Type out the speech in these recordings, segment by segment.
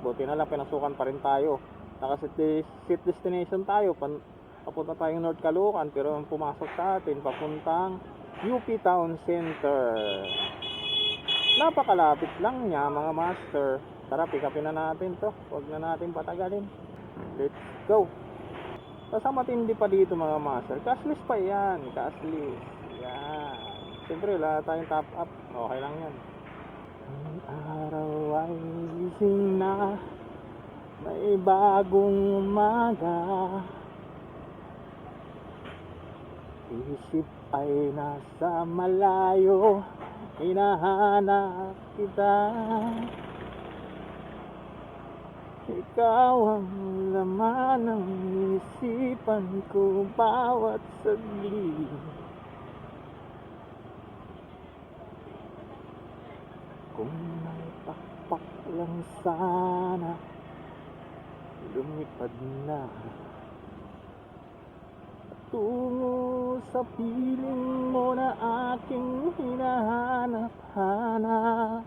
buti na lang pinasukan pa rin tayo. Naka-set destination tayo, papunta tayong North Caloocan, pero ang pumasok sa atin papuntang UP Town Center. Napakalapit lang niya mga master. Tara, pick upin na natin to, huwag na natin patagalin. Let's go. Basta matindi pa dito mga master, cashless pa yan, cashless. Yan, siyempre wala tayong top up, okay lang yan. Ang araw ay gising na, may bagong umaga, isip ay nasa malayo, hinahanap kita. Ikaw ang laman ng isipan ko bawat saglit. Kung may pakpak lang sana, lumipad na tungo sa piling mo na aking hinahanap-hanap.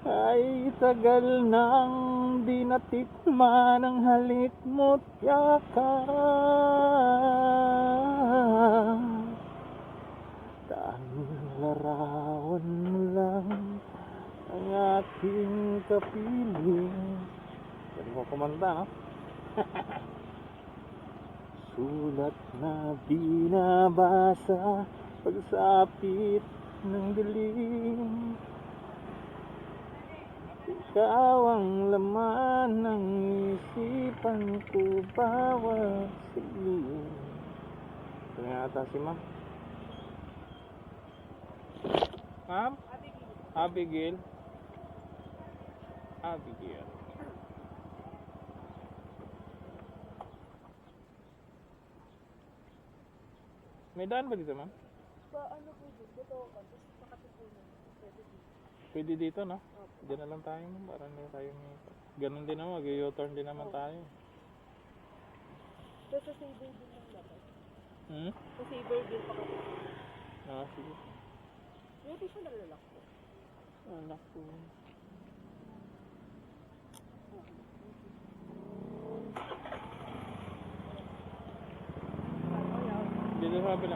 Ay tagal nang di natikman ang halik mo't yakap. Tanging larawan mo lang ang aking kapiling. Pwede mo kumanta, no? Sulat na binabasa pagsapit ng dilim. Ikaw ang laman ng isipan ko bawat saglit. Ito na yata si ma'am. Ma'am? Abigail. Abigail. May daan ba dito, ma'am? Ano po dito? Tapos makatipunan. Pwede dito, no? Diyan na lang tayo, ma'am. Para na tayo ganun din naman. Mag-u-turn din naman tayo. So, sa Saberville lang dapat? Sa Saberville pa kasi. Ah, sige. Pwede siya nalalak po. Anak ko. Dito sa kabila.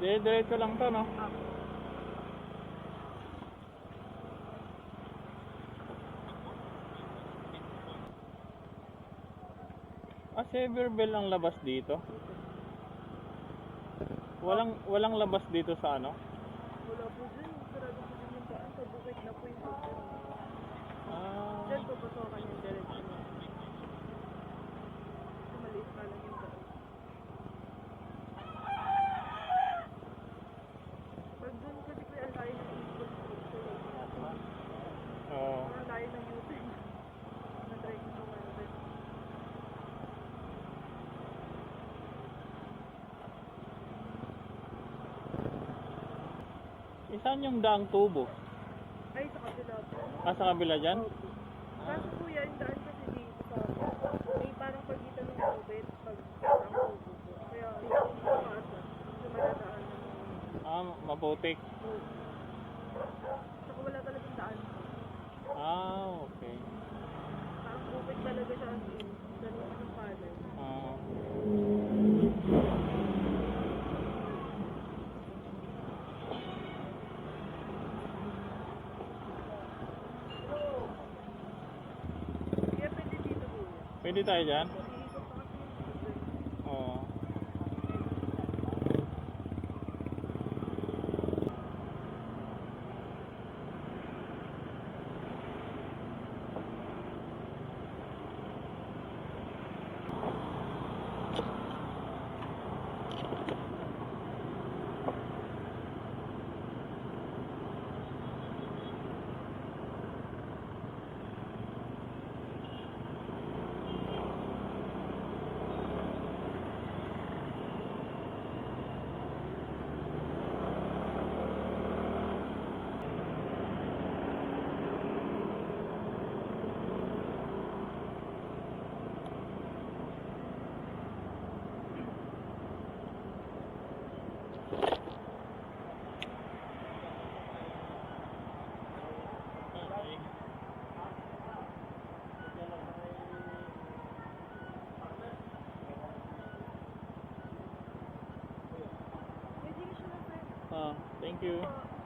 Diretso lang to, no? Ah, Saberville ang labas dito. Walang labas dito sa ano? Wala po dyan. Sarado po dyan yung daan. Sa bukit na po yung dyan. Ah. Dyan po pasokan yung diretso na. Maliit na lang yung daan. Pag dun kasi po yung layo ng ikot po. Oo. Ang layo ng U-turn. Na-try ko naman. Saan yung daang tubo? Ay, sa kabila po. Ah, sa kabila dyan? Opo. Kaso po yan, daan kasi dito sa may parang pagitan ng COVID pag ang tubo po. Kaya yung makaasa, sumaladaan ng Ah, maputik. saka wala talagang daan po. Ah, okay. Parang COVID talaga siya ang ganun ng palay. Ah. Kaya pwede dito po yan. Pwede tayo dyan? Iikot pa kasi yung U-turn. Oo. Thank you. Ah,